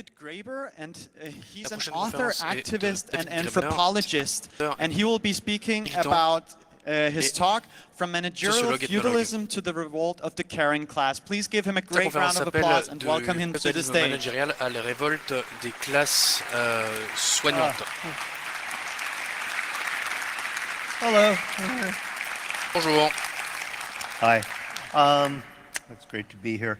David Graeber, and he's La an prochaine author, conférence est de activist, and David Graeber, anthropologist, auteur and he will be speaking militant about his et talk, From Managerial sociologue, ethnologue. Feudalism to the Revolt of the Caring Class. Please give him a Sa great round conférence of s'appelle applause and welcome him to the feudalisme stage. managérial à la révolte des classes soignantes. Hello. Bonjour. Hi. It's great to be here.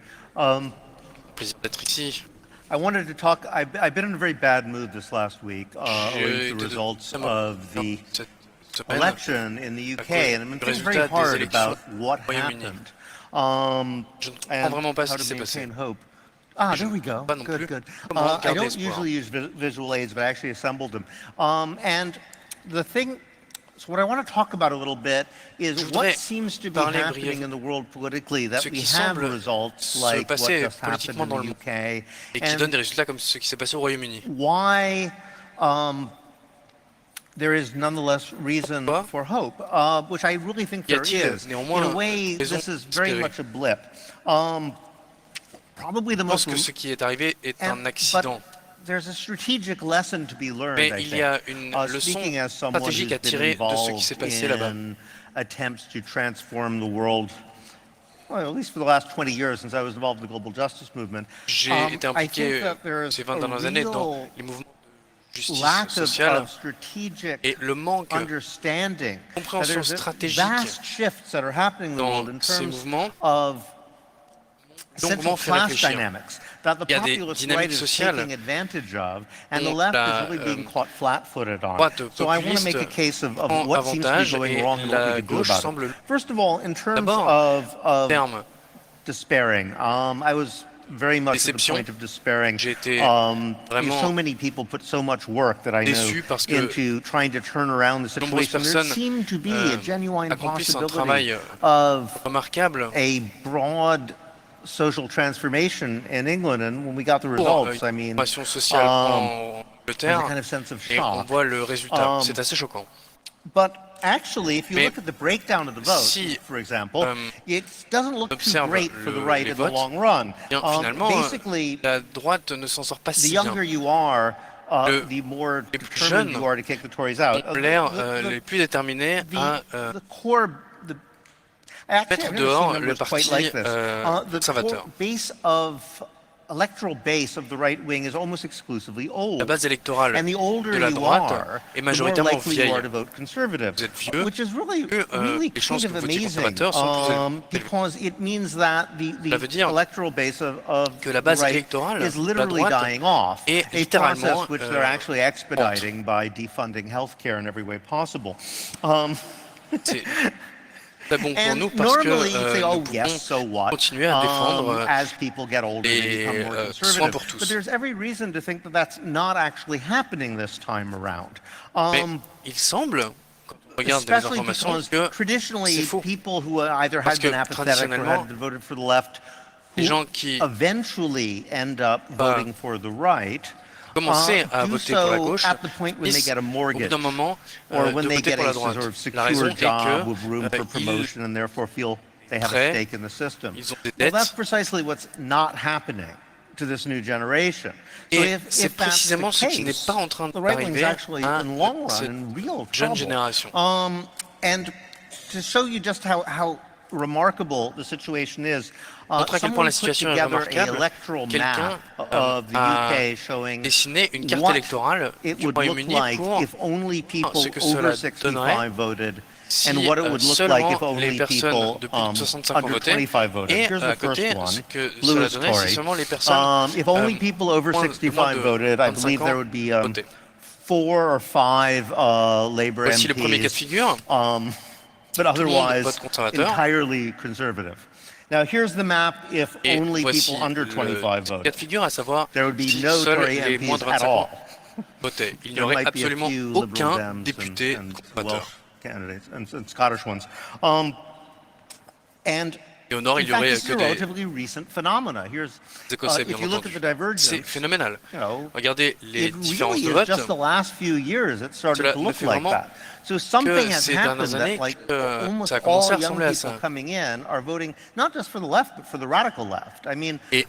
Plaisir d'être ici. I wanted to talk. I've been in a very bad mood this last week, owing to the results of the election in the UK, and I've been thinking very hard about what happened. Je ne comprends vraiment pas ce qui s'est passé. Hope. Ah, there we go. Pas non Good, plus. good. Comment I garder don't espoir? usually use visual aids, but I actually assembled them. And the thing. So what I want to talk about a little bit is what seems to be happening in the world politically, that we have results like what just happened in the UK, et qui donne des résultats comme ce qui s'est passé au Royaume-Uni. Why there is nonetheless reason for hope, which I really think there is. In a way, this is very much a blip. Probably the most. Je pense que ce qui est arrivé est un accident. There's a strategic lesson to be learned, Mais il y a une leçon stratégique à tirer de ce qui s'est passé là-bas. Attempts to transform the world, well, at least for the last 20 years since I was involved in the global justice movement. J'ai été impliqué ces 20 dernières années dans les mouvements de justice sociale et le manque de compréhension stratégique dans ces mouvements longuement fait réfléchir. Il y a des dynamiques sociales dont la droite populiste prend avantage et la gauche semble d'abord terme déception. J'ai été vraiment déçu parce que nombreuses personnes accomplissent un travail remarquable social transformation in England, and when we got the results, I mean, sociale en Angleterre, there's a kind of sense of et on shock. voit le résultat. C'est assez choquant. But actually, if you look at the breakdown of the vote, for example, it doesn't look too great for the right in the long run. Basically, la droite ne s'en sort pas si bien. The younger you are, the more determined you are to kick the Tories out. ont l'air les plus déterminés à mettre dehors le parti conservateur. La base électorale de la droite est majoritairement vieille. Vous êtes vieux, les chances que vous votiez conservateur sont plus élevées. Cela veut dire que la base électorale de la droite est littéralement c'est bon pour nous parce que nous pouvons continuer à défendre les soins pour tous. Mais il semble, quand on regarde les informations, que c'est faux. Parce que traditionnellement, les gens qui commencer à voter pour la gauche, finissent au bout d'un moment de voter pour la droite. La raison est qu'ils prêts, ils ont des dettes. Et c'est précisément ce qui n'est pas en train d'arriver à cette jeune génération. Montre à quel point la situation est remarquable. Quelqu'un a dessiné une carte électorale du Royaume-Uni pour ce que cela donnerait si seulement les personnes de plus de 65 ans votaient, et à côté, ce que cela donnerait si seulement les personnes moins de 25 ans votaient. Voici le premier cas de figure. But Tout le monde otherwise vote conservateur. entirely conservative. Now here's the map if Et only voici people under 25 le voted. cas de figure, à savoir There would be si no seuls Tory les moins de MPs at 25 ans all. votaient. Il n'y There aurait might be a absolument few aucun Liberal Dems député and conservateur. Welsh candidates and Scottish ones. And Et au nord, il in y fact, aurait this is que a des relatively recent phenomena. Here's Écossais, bien if you look at entendu. the divergence, C'est phénoménal. you know, Regardez les it différences really de is vote. just the last few years it started Cela to ne look fait like vraiment that. So something que has ces happened dernières années that like que almost ça a commencé à all young ressembler à people ça. coming in are voting not just for the left but for the radical left. I mean, Et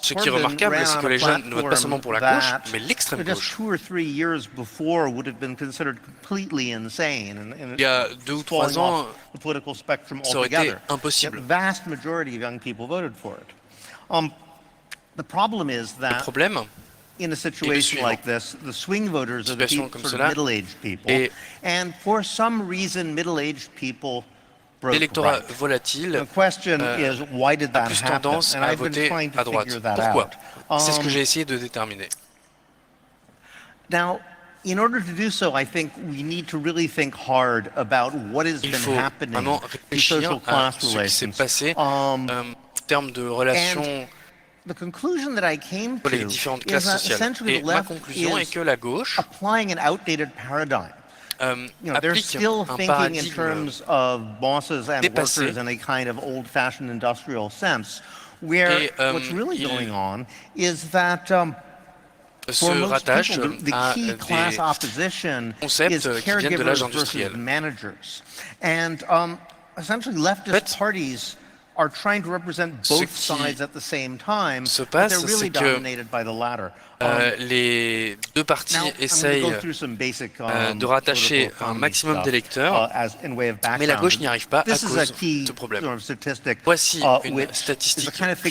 Ce qui est remarquable, c'est que les jeunes ne votent pas seulement pour la gauche, mais l'extrême just gauche. 2 or 3 years before would have been considered completely insane and Il y a 2 ou 3 ans, the political spectrum ça aurait été altogether. impossible. The vast majority of young people voted for it. The problem is Le that problème, in a situation like this, the swing voters are the situation people, comme sort of cela, middle-aged people, et and for some reason, middle-aged people broke l'électorat right. volatile The question is, why did a that plus happen? tendance And à I've been voter trying to à droite. figure that Pourquoi? out. C'est ce que j'ai essayé de déterminer. Now, in order to do so, I think we need to really think hard about what has Il been faut happening vraiment in réfléchir social à class ce qui s'est relations. passé en termes de relations The conclusion that I came entre to les différentes is classes that sociales. essentially Et the ma left conclusion est is que la gauche applying an outdated paradigm. They're applique still un thinking in paradigme terms of bosses and dépassé. workers in a kind of old-fashioned industrial sense, where Et, what's really il going on is that se for most rattache people, the à key class des opposition concepts is qui viennent de l'âge caregivers versus industriel. managers. And essentially leftist parties are trying to represent both sides at the same time, se but passe, they're really c'est que, dominated by the latter. les deux partis Now, essayent de rattacher un maximum d'électeurs, mais la gauche n'y arrive pas à cause de ce problème. Voici une statistique clé entre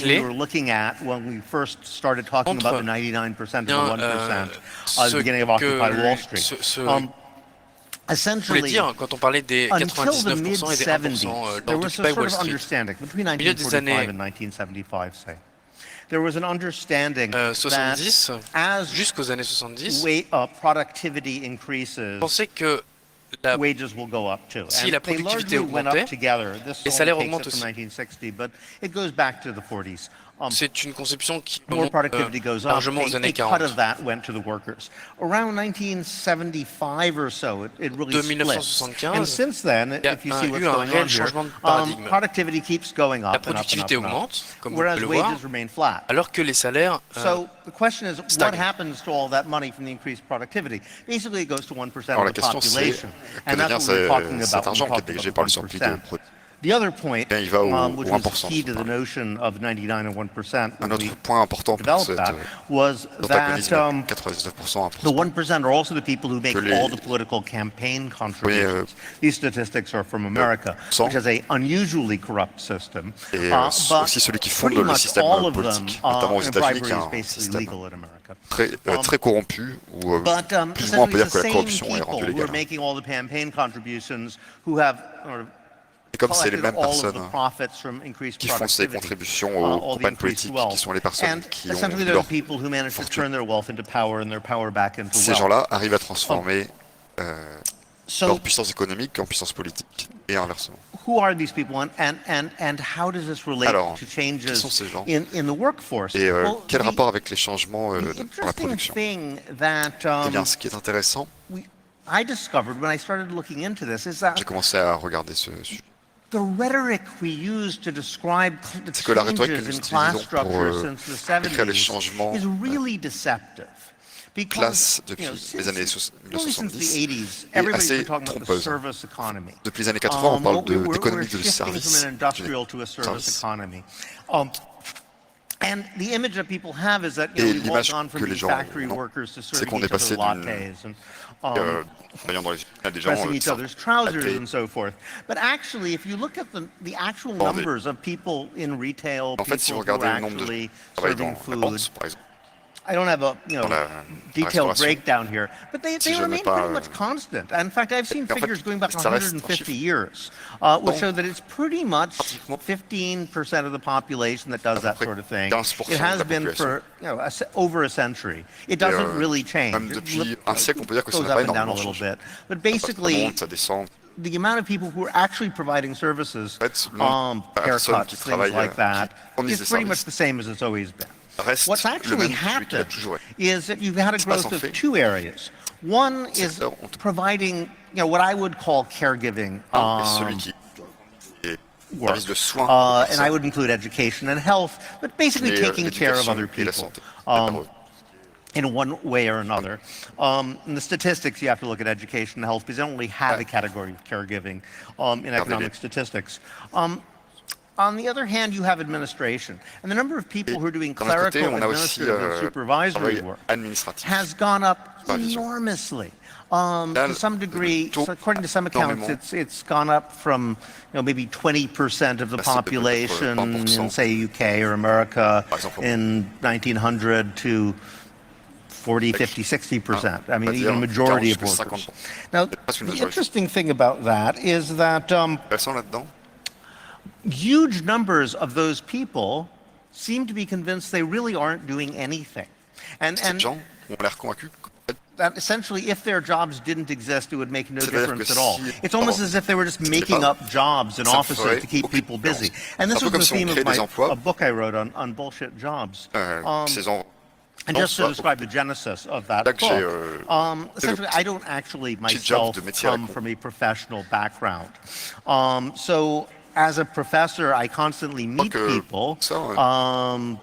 ce que voulait dire quand on parlait des 99% et des 1% lors d'Occupy Wall Street. Au milieu des années 70, jusqu'aux années 70, on pensait que si la productivité augmentait, les salaires augmentent aussi. C'est une conception qui remonte largement aux années 40. De 1975, il y a eu un réel changement de paradigme. La productivité augmente, comme vous pouvez le voir, alors que les salaires stagnent. Alors la question c'est, que devient cet argent qui est dirigé par le surplus de produits? The other point, Il va au which 1%. was key to the notion of 99 and 1%, Un autre point important pour cet was antagonisme that 99% the 1% are also the people who make all the political campaign contributions. These statistics are from America, which has an unusually corrupt system. Et aussi celui qui fonde le système politique, notamment aux États-Unis, qui a un système très corrompu, où plus ou moins on peut dire que la corruption est rendue légale. Et comme c'est les mêmes personnes qui font ces contributions aux campagnes politiques, qui sont les personnes qui ont leur fortune, ces gens-là arrivent à transformer leur puissance économique en puissance politique, et inversement. Alors, qui sont ces gens? Et quel rapport avec les changements dans la production? Eh bien, ce qui est intéressant, j'ai commencé à regarder ce sujet. C'est que la rhétorique que nous utilisons pour écrire les changements classe depuis les années 1970 est assez trompeuse. Depuis les années 80, on parle d'économie de service. Et l'image que les gens ont, c'est qu'on est passé voyons dans les des gens en fait, si vous regardez le nombre de gens qui travaillent dans la vente, par exemple, I don't have a detailed breakdown here, but they remain pretty much constant. In fact, I've seen figures going back 150 years, which show that it's pretty much 15% of the population that does that sort of thing. It has been for over a century. It doesn't really change. Depuis un siècle, on peut dire que ça goes n'a pas up and down a énormément little changé. bit, but basically, Ça descend. the amount of people who are actually providing services, haircuts, things like that, is pretty much the same as it's always been. What's actually happened is that you've had a growth of two areas. One is providing, what I would call caregiving work, and I would include education and health, but basically taking care of other people in one way or another. In the statistics, you have to look at education and health because they don't really have a category of caregiving in economic statistics. on the other hand, you have administration. And the number of people who are doing clerical, administrative, and supervisory work has gone up enormously. To some degree, so according to some accounts, it's gone up from maybe 20% of the population in, say, UK or America in 1900 to 40, 50, 60%. I mean, even a majority of workers. Now, the interesting thing about that is that huge numbers of those people seem to be convinced they really aren't doing anything. And that essentially, if their jobs didn't exist, it would make no difference at all. It's almost as if they were just making up jobs in offices to keep people busy. And this was the theme of a book I wrote on bullshit jobs. And just to describe the genesis of that book, essentially, I don't actually myself come from a professional background. So as a professor, I constantly meet people, sort of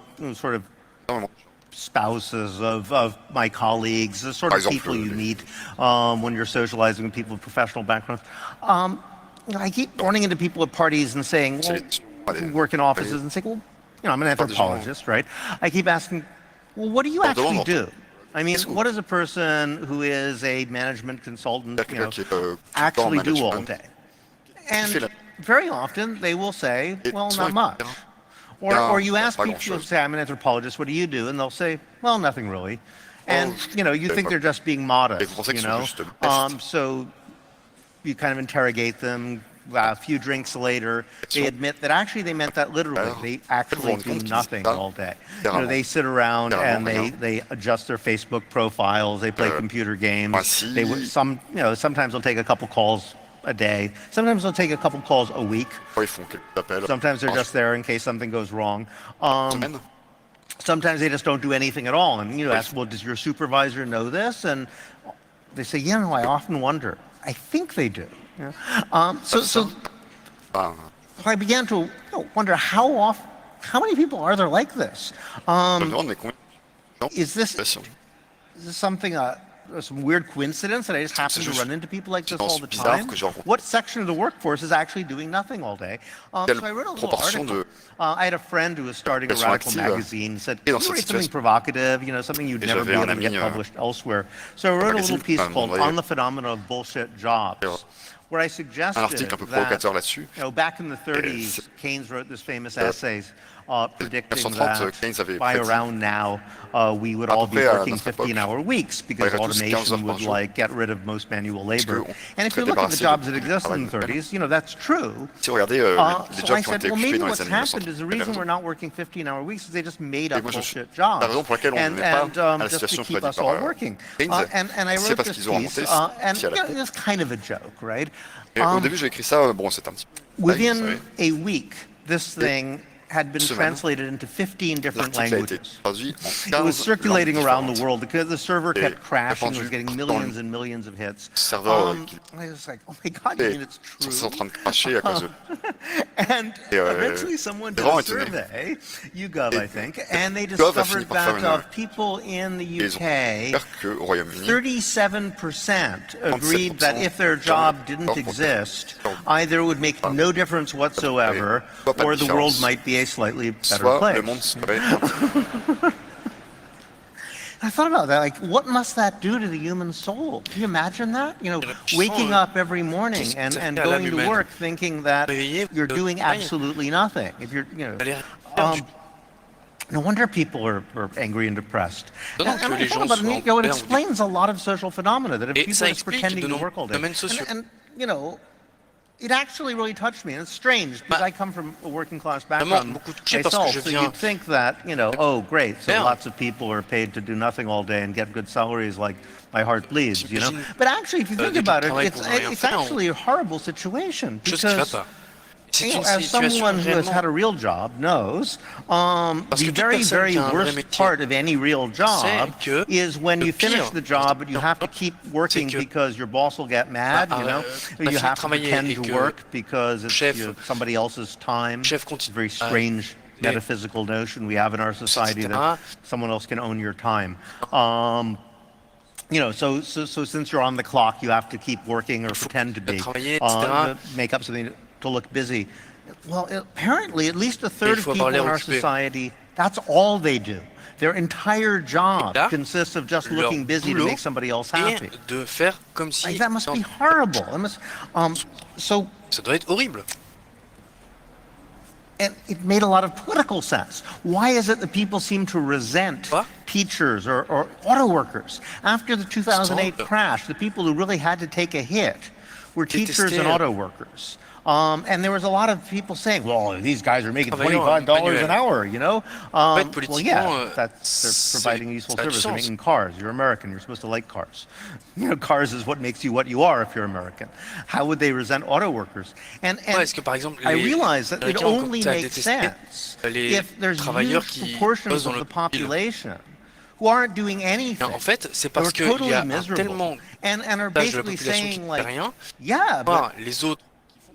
spouses of my colleagues, the sort of people you meet when you're socializing with people with professional backgrounds. I keep running into people at parties and saying, well, who work in offices and saying, well, I'm an anthropologist, right? I keep asking, well, what do you actually do? I mean, what does a person who is a management consultant actually do all day? And very often they will say, well, not much. Or you ask people who say, I'm an anthropologist, what do you do? And they'll say, well, nothing really. And, you think they're just being modest, So you kind of interrogate them. A few drinks later, they admit that actually they meant that literally. They actually do nothing all day. They sit around and they adjust their Facebook profiles. They play computer games. Sometimes they'll take a couple calls a day. Sometimes they'll take a couple calls a week. Sometimes they're just there in case something goes wrong. Sometimes they just don't do anything at all. And you ask, well, does your supervisor know this? And they say, I often wonder. I think they do. So I began to wonder how many people are there like this? Is this something, some weird coincidence that I just happen to run into people like this all the time? What section of the workforce is actually doing nothing all day? So I wrote a little article. I had a friend who was starting a radical magazine and said, can you write something provocative, something you'd never be able to get published elsewhere? So I wrote a little piece called On the Phenomena of Bullshit Jobs, where I suggested that, back in the 30s, Keynes wrote this famous essay predicting that by around now, we would all be working 15-hour weeks because automation would get rid of most manual labor. And if you look at the jobs that exist in the 30s, that's true. So I said, well, maybe what's happened is the reason we're not working 15-hour weeks is they just made up bullshit jobs and just to keep us all working. And I wrote this piece, and it's kind of a joke, right? Within a week, this thing had been translated into 15 different languages. It was circulating around the world because the server kept crashing, was getting millions and millions of hits. I was like, oh my God, you mean it's true? And eventually someone did a survey, YouGov, I think, and they discovered that people in the UK, 37% agreed that if their job didn't exist, either it would make no difference whatsoever, or the world might be a slightly better place. I thought about that, what must that do to the human soul? Can you imagine that? Waking up every morning and going to work thinking that you're doing absolutely nothing. If you're, no wonder people are angry and depressed. And I thought about it, it explains a lot of social phenomena, that if people are just pretending to work all day. And it actually really touched me, and it's strange because I come from a working class background myself, so you'd think that, oh great, so lots of people are paid to do nothing all day and get good salaries, like my heart bleeds, But actually, if you think about it, it's actually a horrible situation because as someone who has had a real job knows, the very, very worst part of any real job is when you finish the job, but you have to keep working because your boss will get mad, You have to pretend to work because it's somebody else's time. It's a very strange metaphysical notion we have in our society that someone else can own your time. So since you're on the clock, you have to keep working or pretend to be, make up something to look busy. Well, apparently, at least a third of faut people avoir in l'air our occupé. society, that's all they do. Their entire job là, consists of just leur looking busy to boulot make somebody else Et happy. de faire comme si... Like, that must Non, be horrible. That must, so, ça doit être horrible. and it made a lot of political sense. Why is it that people seem to resent Quoi? teachers or auto workers? After the 2008 Semble. crash, the people who really had to take a hit were teachers and Détester. auto workers. And there was a lot of people saying, well, these guys are making Travailleurs $25 an manuels. hour, you know? fait, Well, yeah, politiquement, they're providing useful ça a du service. They're sens. making cars. You're American. You're supposed to like cars. You know, cars is what makes you what you are if you're American. How would they resent auto workers? And Est-ce que par exemple I les realize that it Américains ont only commencé à makes détester sense les if there's travailleurs huge qui proportions bossent dans of the le population who aren't doing anything. En fait, c'est They're parce qu'il totally y a miserable. tellement and are d'âge de la basically population qui saying ne fait like, rien, yeah, voir but les autres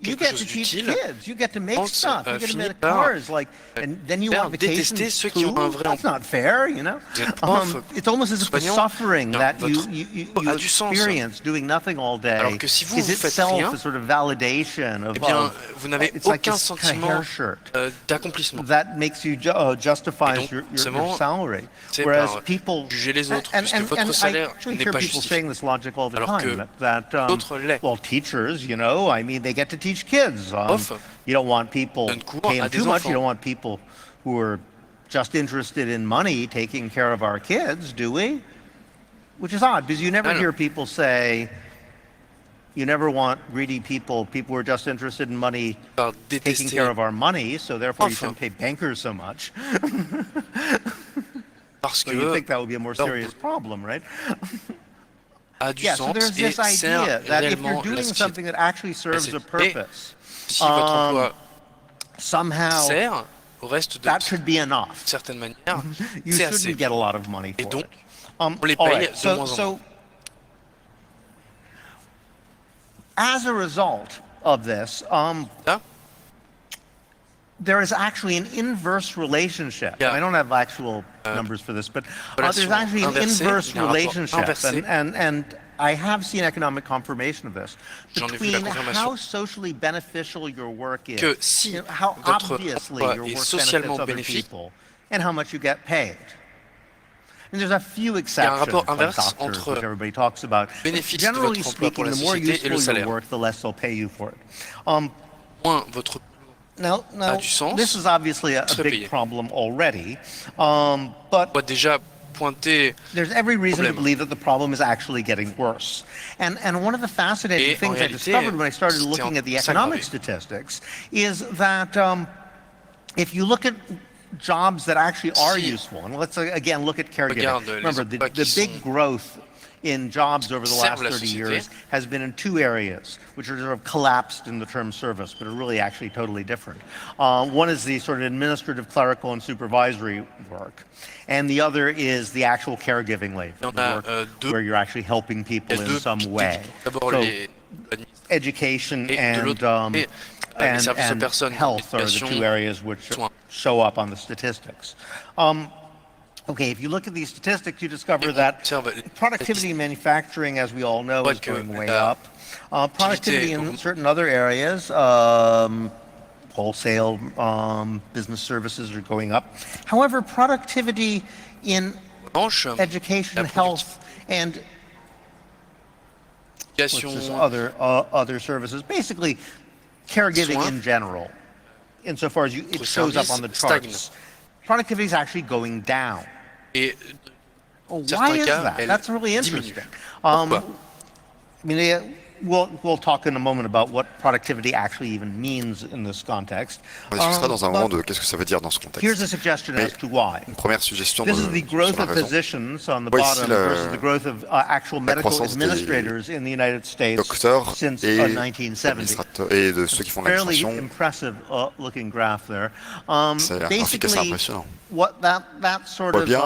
you quelque get to chose teach d'utile, kids, you get to make pense, stuff, you get to finit make par, cars, like, and then you faire want vacations détester ceux qui ont too? un vrai That's not fair, you know. Vous êtes prof, It's almost as if the soignant, suffering non, that votre you a du sens. experience doing nothing all day Alors que si vous, is vous faites itself rien, a sort of validation of, eh bien, vous n'avez it's like aucun this kind of sentiment hair shirt d'accomplissement. that makes you justifies Et donc, your seulement, salary. c'est Whereas par people juger les autres, and, puisque votre and salaire I actually n'est hear pas people justifié. saying this logic all the Alors que time that d'autres l'est. well, teachers, you know, I mean, they get to teach kids. Prof, You don't want people donne cours paying à too des much. enfants. You don't want people who are just interested in money taking care of our kids, do we? Which is odd because you never I know. hear people say you never want greedy people who are just interested in money Par taking détester, care of our money, so therefore you Enfin. shouldn't pay bankers so much. parce So you'd think que that would be a more leur serious problem, right? a du Yeah, so sens there's et this sert idea that if réellement you're doing la société. something that actually serves a Et purpose, si votre emploi somehow sert au reste de that should be enough. d'une certaine manière, You c'est shouldn't assez. get a lot of money Et for donc, it. on les all paye right, de moins en so as a result of this, Là, there is actually an inverse relationship. Yeah. I don't have actual numbers for this, but there's relation actually an inversée, inverse il y a un rapport relationship, inversé. and I have seen economic confirmation of this, J'en ai vu la between confirmation. how socially beneficial your work is, Que si you know, how votre obviously emploi your est work socialement benefits other bénéfique, people, and how much you get paid. And there's a few il y a un exceptions, rapport like inverse doctors, entre which everybody talks about. But bénéfice de generally votre emploi pour speaking, la the more société et le useful your salaire. work, the less they'll pay you for it. moins votre Now, du sens, this is obviously a serait big payé. problem already, but doit déjà pointer there's every reason to problème. believe that the problem is actually getting worse. And one of the fascinating Et en things I réalité, discovered when I started c'est looking en at the s'aggraver. economic statistics is that if you look at jobs that actually are Si useful, and let's again look at caregiving. regarde les Remember, emplois the qui big sont- growth in jobs over the last servent la 30 société. years has been in two areas, which are sort of collapsed in the term service, but are really actually totally different. One is the sort of administrative, clerical, and supervisory work, and the other is the actual caregiving labor, Il y en the a, work deux. where you're actually helping people Il y a in deux some types. way. D'abord So, les education et de and, l'autre côté, les services aux personnes, health are the l'éducation, two areas which soins. show up on the statistics. Okay, if you look at these statistics, you discover Et that observe les productivity in manufacturing, as we all know, voit is que going way la up. Productivity in augmente. certain other areas, wholesale business services are going up. However, productivity in En revanche, education, la health, and what's this, productivité, other services, basically caregiving Soins. in general, insofar as it Autres shows up on the services charts. Productivity is actually going down. et Well, certains why is cas, that? elle That's really diminue. interesting. Pourquoi? I mean, we'll talk in a moment about what productivity actually even means in this context. On discutera dans un moment But de qu'est-ce que ça veut dire dans ce here's contexte. a suggestion Mais as to why. une première suggestion This is the sur growth la of raison. physicians on the Voici bottom la- versus the growth of actual medical croissance des administrators in the United States Docteurs since et 1970. administrateurs et de ceux qui font Fairly l'administration. impressive looking graph there. C'est un graphique assez Basically, impressionnant. what that sort On voit of bien,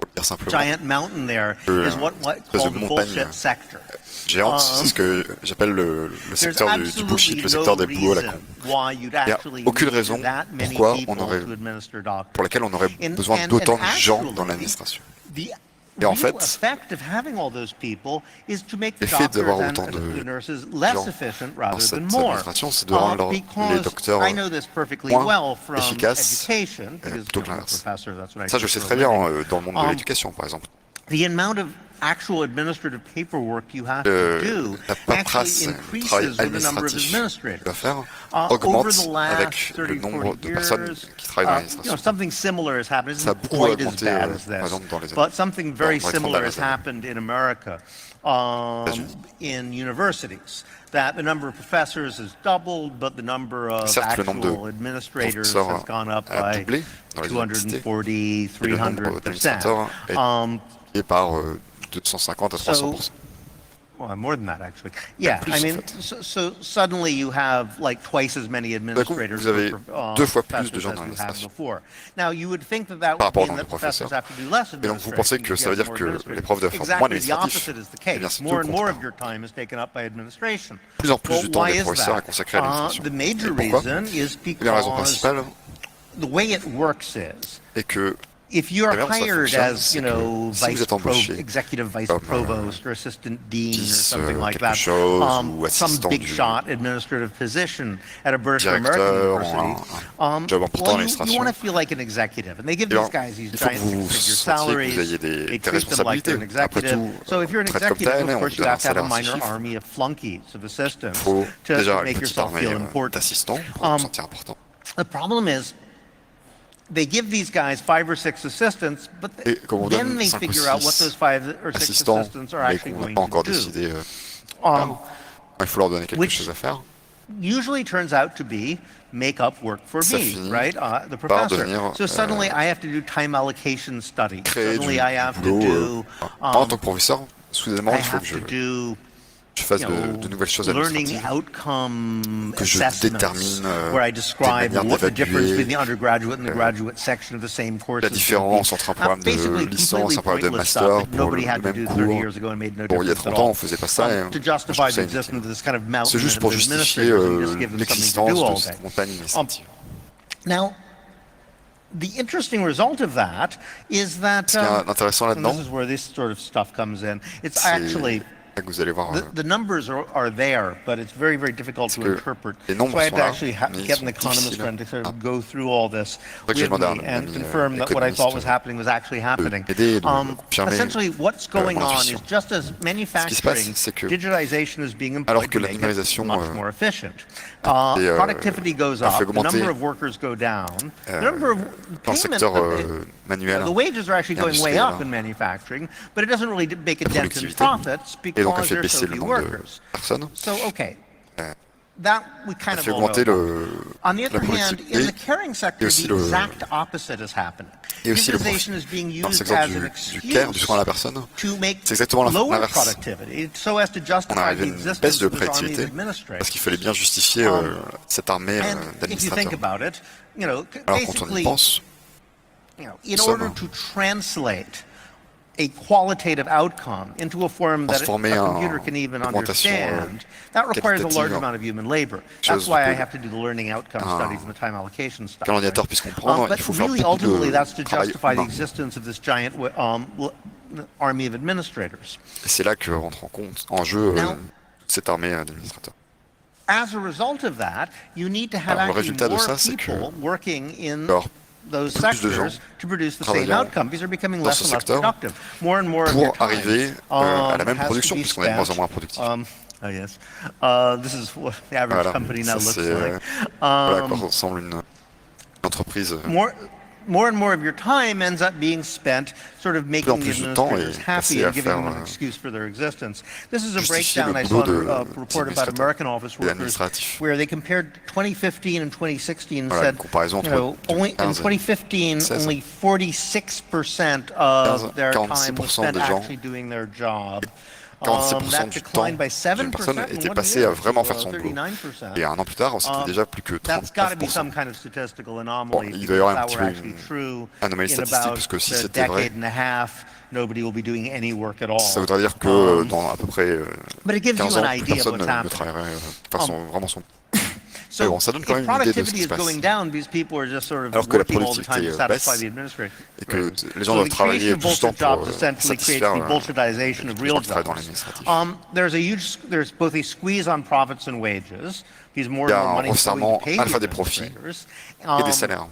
Pour le dire simplement, giant mountain there is what espèce called de the montagne bullshit sector. géante, c'est ce que j'appelle le There's secteur du bullshit, le secteur des boulots à la con. why you'd Il n'y a actually aucune need raison that many pourquoi people on aurait- to administer doctors. pour laquelle on aurait And- besoin and d'autant de gens actually, dans l'administration. The Et en real fait, effect of having all those people is to make the l'effet doctors d'avoir and autant de the nurses less gens efficient dans rather cette than more. administration, c'est de rendre les Because docteurs I know this perfectly moins well from efficaces education, because plutôt que I'm a l'inverse. professor, that's what I Ça, do je sais for a très bien living. dans le monde de l'éducation, par exemple. The amount of actual administrative paperwork you have to do La paperasse, actually le travail increases with the number of administratif qu'il doit administrators. faire Over augmente the last avec 30, le nombre 40 de personnes years, qui travaillent dans l'administration. something similar has happened. It Ça a isn't beaucoup quite as augmenté, bad as par this, exemple, dans les but something very dans les 30 similar has dernières années. happened in America in universities. That the number of professors has doubled, but the number of Certes, le nombre actual de administrators professeurs has gone up a by doublé dans les universités, 240, et le nombre 300%. d'administrateurs est multiplié par 250 à 300%. Well, more than that, actually. Yeah, plus, I en mean, fait. so suddenly you have like twice as many administrators vous avez deux fois plus professors de gens dans as you had l'administration. before. Now, you would think that that Par would rapport au mean nombre that de professors professeurs. have to do less Et donc vous administration. pensez que ça veut dire que les profs doivent faire moins Exactly the d'administratif. opposite is the Eh bien, case. c'est More tout and le more contraire. of your time is taken up by administration. Plus en plus Well, du temps why des is professeurs est that? consacré à l'administration. The major Et pourquoi? reason is Eh bien, la raison because principale the way it works is est que if you're la manière dont ça hired fonctionne, as, c'est que si vous êtes embauché executive vice comme provost or assistant dean or 10, something like quelque that, chose, ou some assistant big du shot administrative position at a British or American directeur, university, un job important en well, you administration, want to feel like an executive, and they give eh bien, these guys these il faut que giant vous six-figure sentiez que salaries. vous ayez They des treat them like they're an responsabilités. Après executive. tout, So if you're an traite comme executive, tel, of on course, vous you donne un have to have a salaire minor chiffre. army of flunkies, of assistants, Il faut déjà to une make petite yourself armée feel important. d'assistants pour vous sentir important. The problem is, they give these guys 5 or 6 assistants, but Et comme on then donne they 5 ou figure out what 6 those 5 or 6 assistants, assistants are mais actually qu'on n'a going pas encore to do. décidé quand il faut leur donner quelque Which- chose à faire, Usually turns out to be make up work for Ça me, finit right? The par professor. devenir, So suddenly I have to do time allocation studies. créer Suddenly du I have to boulot. do En tant que professeur, soudainement, I il faut have que to do je fasse de nouvelles choses learning administratives, outcome que je assessments, détermine where I des describe manières what the difference d'évaluer between the undergraduate and the graduate section of the same course la is différence entre un programme de basically licence completely et un programme de pointless master stuff that pour nobody le had to même do 30 cours. years ago and made no Bon, il y a difference 30 at ans, on all. ne faisait pas ça. Et To je justify trouve the ça existence inutile. of this kind of mountain C'est juste of pour justifier administrators and just give them something to l'existence do all de day. cette montagne administrative. Now, the interesting result of that is that, Ce qui est intéressant and là-dedans, this is where this sort of stuff comes in, it's c'est actually, là que vous allez voir the numbers are there, but it's very, very difficult to que interpret. les nombres So I had sont to là, actually mais ils get sont an economist difficiles friend to sort à- of go through all this que j'ai with demandé à me un and ami, confirm that what I thought was économiste, happening was actually happening. m'aider, de confirmer, Essentially, what's going mon on intuition. is just as manufacturing, c'est que digitization is being alors employed que to make la it numérisation, much more efficient. et, Productivity goes a fait up, the augmenter, number of workers go down, the number of dans le payment, secteur manuel, the wages are actually et going way industriel, up in manufacturing, but it doesn't really make a la dent in productivité, profits et donc a because fait there's so baisser le few nombre de workers. personnes, So, okay, that we kind a of fait all know augmenter about. On the la other hand, in the productivité, caring sector, aussi the le- exact opposite is happening. et aussi le Digitization is being dans le used secteur as an du care, du excuse soin à la personne, to make c'est exactement lower l'inverse. productivity, so as to On justify arrive à the une existence baisse de of this army of productivité administrators. parce qu'il fallait bien justifier cette armée And if you think d'administrateurs. about it, Alors quand on y basically, pense, in nous order sommes- to translate a qualitative outcome into a form that a transformer computer can even augmentation, understand, that requires a large qualitative, amount of human labor. chose That's why I que have to do the learning outcome studies and the time allocation stuff. qu'un ordinateur puisse comprendre, But il faut faire really, beaucoup ultimately, de that's to travail justify the humain. existence of this giant army of administrators. Et c'est là que rentre en jeu Now- cette armée d'administrateurs. As a result of that, you need to have Alors, le actually résultat de more ça, c'est que people working in alors, those plus de gens sectors to produce the same travaillant outcome. These are becoming dans less ce and less secteur productive. More and more of your pour time, arriver à la même has to production, be puisqu'on est de moins en spent, moins productif. Oh yes, this is what the average Voilà, company ça now looks c'est like. voilà à quoi ressemble une entreprise. More and more of your time ends up being spent sort of making the plus de temps administrators est happy passé à and giving them faire, an excuse for their existence. This is a justifier breakdown le I saw boulot in a de- report des about administrateurs American office et workers administratifs. where they compared 2015 and 2016 and Voilà, said, une comparaison you entre know, only, in 2015 et 2015, 16. only 46% of their time was 46% spent des gens, actually doing their job. 46% That du temps declined by 7% d'une personne in était 1 passé year, à vraiment to, faire son boulot. 39%. Et un an plus tard, c'était déjà plus que That's got to be 39%. some kind of statistical anomaly. Bon, il doit y avoir un because petit that were peu actually une true anomalie in statistique, about parce que si a c'était vrai, decade and a half, nobody will be doing any work at all. ça voudrait dire que dans à peu près But it gives 15 you ans, an plus idea of personne what's ne happening. travaillerait, faire vraiment son. So bon, ça donne quand if même une idée de ce productivity qui se is passe. going down because people are just sort of Alors que la working all the time to productivité satisfy baisse the administrators. et que les gens So doivent the travailler creation of tout ce temps bullshit jobs pour essentially creates satisfaire the bullshitization of les real gens qui travaillent dans jobs. l'administratif. There's both a squeeze on profits and wages, because more Il y and a more un money is going resserrement to pay à la the fois des profits administrators. et des salaires.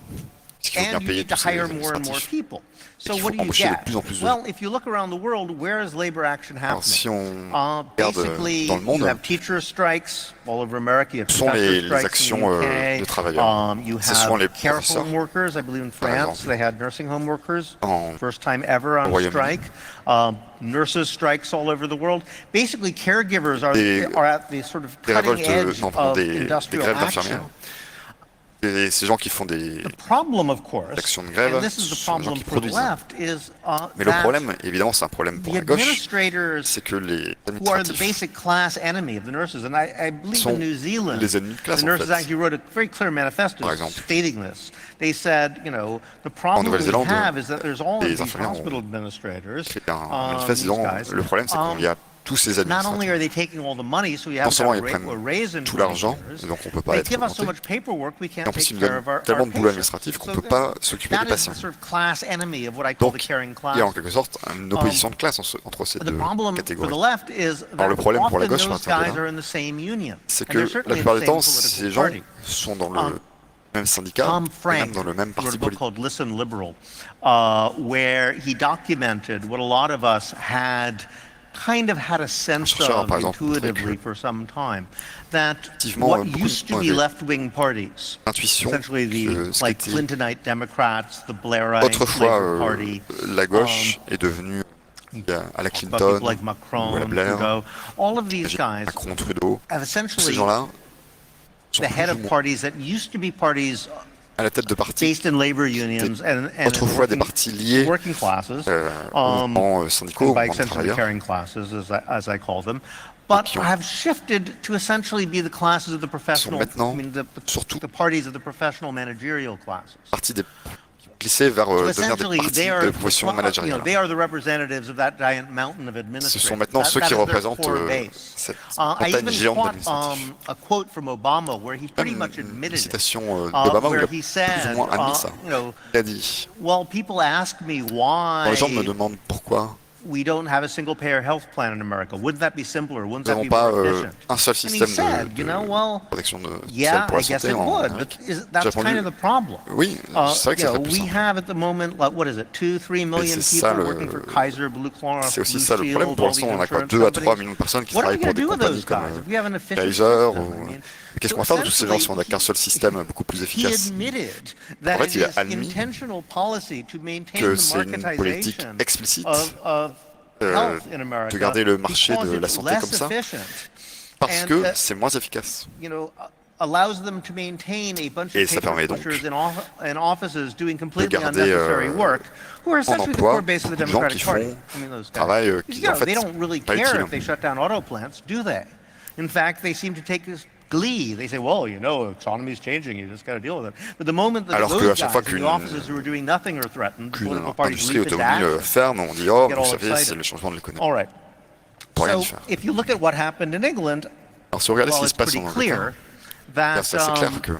Parce qu'il faut bien And you payer need to tous ces hire more and more administratifs. people. So qu'il what faut do you embaucher de get? plus en plus de Well, gens. if you look around the world, where is labor action Alors si happening? on regarde Basically, dans le monde, you have teacher strikes all over America. You have ce sont professor les strikes actions in the UK. de travailleurs. You C'est souvent les have care professeurs. home workers. I believe in Par France, exemple. they had nursing home workers. En- First time ever on Royaume-Uni. strike. Nurses strikes all over the world. Basically, caregivers are at the sort of des cutting révoltes, edge pardon, of des industrial grèves action. d'infirmières. Et ces gens qui font des The problem, of course, actions de grève, and this is ce the sont les gens problem qui for the produisent. left, is Mais le that problème, évidemment, c'est un problème pour the la gauche, administrators c'est que les who are the administratifs basic class enemy of the nurses, and I believe sont in New Zealand, les ennemis de classe, the en nurses fait. actually wrote a very clear manifesto Par exemple. stating this. They said, the problem we Nouvelle-Zélande, have is that there's all of les these infirmières ont hospital administrators, fait un manifeste these disant guys, le problème, c'est qu'il y a tous ces not only administratifs. are they taking all the money, so you Non have to seulement have ils a prennent raise in tout l'argent, 20 years, et donc on ne peut pas they être give us so augmenté. much paperwork we Et can't en plus, take ils nous care donnent of our tellement de boulot patients. administratif qu'on So ne peut pas s'occuper that des is patients. the sort of class enemy of what I call the Donc, caring class. il y a en quelque sorte une opposition de classe entre ces The deux problem for catégories. the left is Alors, le that problème pour la often gauche, those sur un guys terme are in the same union. C'est And que they're la certainly in plupart the du same temps, ces political gens party. sont dans le même syndicat, Tom et Frank même dans le même wrote parti a book politique. called Listen Liberal, where he documented what a lot of us had a sense chercheur, of par exemple, intuitively que for some time, that effectivement, what beaucoup used to be avaient left-wing parties, l'intuition essentially que the ce like qu'était Clintonite Democrats, the Blairite autrefois Labour Party, la gauche est devenue à la about Clinton people like ou à Macron, la Blair, Trudeau, all of these guys Macron, Trudeau, have tous ces essentially gens-là sont the head plus ou of moins parties that used to be parties à la tête de partis based in labor unions and autrefois des partis liés working classes, aux mouvements syndicaux, aux by mouvements de extension the travailleurs, caring classes, as I call them, but qui ont- have shifted to essentially be the classes of the professional, maintenant surtout the parties of the professional managerial classes. partis des glisser vers So devenir des essentially, partis they are de profession managériale. they are the representatives of that giant mountain of Ce administrators. sont maintenant ceux qui That is their représentent core base. cette I montagne even géante caught d'administratifs. a quote from Obama where he pretty much Une admitted it. citation d'Obama où il Where a he plus said, ou moins admis ça. Il a dit, well, people ask me quand les gens me why demandent pourquoi we don't have a single payer health plan in America. Wouldn't that be simpler? Wouldn't nous that be n'avons pas more efficient? un seul And he système said, de protection yeah, sociale pour I la guess santé it en would, but Amérique. that's J'ai répondu, kind of the problem. oui, c'est vrai que ça serait plus We simple. have at the moment, like, what is it, 2-3 million c'est ça people le- working for Kaiser, Blue Cross, C'est aussi Blue ça le Shield, problème. Pour all these l'instant, on a quoi insurance 2 à 3 companies. millions de personnes qui What are travaillent we pour going des to do with compagnies those comme guys if we have an efficient Kaiser system? ou... I mean, Qu'est-ce so qu'on va faire de tous ces gens si on n'a essentially, qu'un seul système beaucoup plus he efficace? admitted En that fait, it il a is admis intentional policy to maintain que the c'est une politique marketization explicite of health in America de garder le marché because de la it's santé less comme ça, efficient. parce And, que c'est moins efficace. Allows them to maintain a bunch Et of ça paper permet donc pushers in offices doing completely garder, unnecessary work, who are en essentially the emploi core base of the beaucoup de gens Democratic qui Party. font I mean, those guys. travail qui en fait They don't really pas care utile. if they shut down auto plants, do they? In fact, they seem to take this glee. They say, well, economy's changing, you just got to deal with it. But the moment that Alors those qu'à guys chaque fois in the offices who are doing nothing are threatened, the qu'une political parties industrie leap into automobile action. ferme, on dit, oh, Get vous all savez, excited. c'est le changement de l'économie. All right. Pour rien So y faire. if you look at what happened in England, Alors si on regarde ce well, qui it's se passe pretty en clear Angleterre, that c'est assez clair que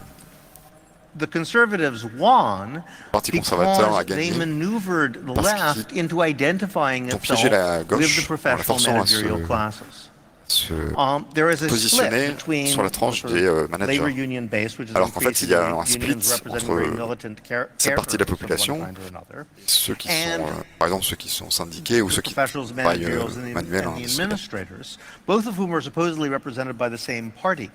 the conservatives won le Parti conservateur a because they gagné maneuvered the parce left into identifying ont itself piégé la with gauche the en la professional forçant à managerial se classes. There is a positionner split between sur la tranche sort of des managers. labor union base, which is Alors qu'en fait, il y a un increasingly split unions representing very entre militant cette partie de la characters of one population, kind or another, ceux qui and sont, par exemple, ceux qui sont syndiqués ou ceux qui professionals, travaillent managerials, and manuels. the administrators, both of whom are supposedly represented by the same party.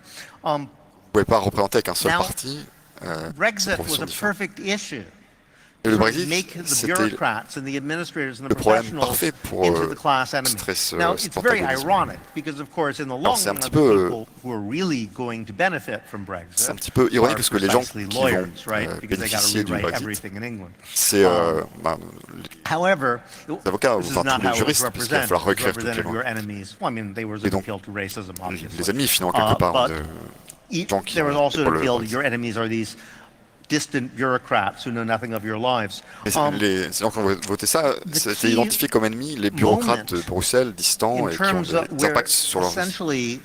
Vous ne pouvez pas représenter avec un seul Now, parti Brexit was professions a différentes. perfect issue. Et le Sort of Brexit, make the c'était bureaucrats and the administrators and the le problème professionals parfait pour into the class enemy. illustrer Now, cet it's very antagonisme. ironic because, of course, in the long c'est un run, petit the peu, people who are really going to benefit from Brexit C'est un petit peu ironique are parce que les gens precisely qui lawyers, vont right? Because they got to bénéficier du rewrite Brexit, everything in England. c'est However, les avocats, this is enfin not tous les how it was juristes, parce qu'il va represented. falloir It was réécrire toutes les represented your lois. enemies. Well, I mean, they were Et an donc, appeal to racism, obviously. les ennemis finant quelque part but de gens qui there was ont also pour an le appeal, Brexit. your enemies are these distant bureaucrats who know nothing of your lives. Donc quand on votait ça, c'était key identifié comme ennemis les bureaucrates de moment Bruxelles, distants, in et qui ont terms of des where impacts sur leur vie. essentially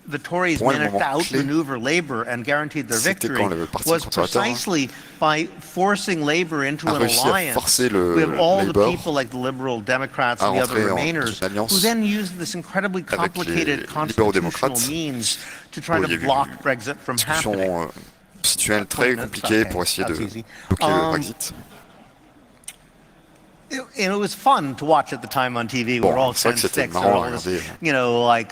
the Tories Pour moi, le managed to moment clé, outmaneuver Labour and guaranteed their c'était victory quand le Parti was conservateur precisely by forcing Labour into a an réussi à alliance forcer with all the Labour people like the Liberal Democrats à and the other rentrer dans Remainers, une alliance who then used this incredibly avec complicated les constitutional libéraux-démocrates, means to try où il y to a eu block une Brexit from happening. discussion constitutionnelle très compliquée pour essayer de bloquer le Brexit. And it was fun to watch at the time on TV. We were all C'est vrai que c'était 10, 6, marrant à all this, regarder. you know, like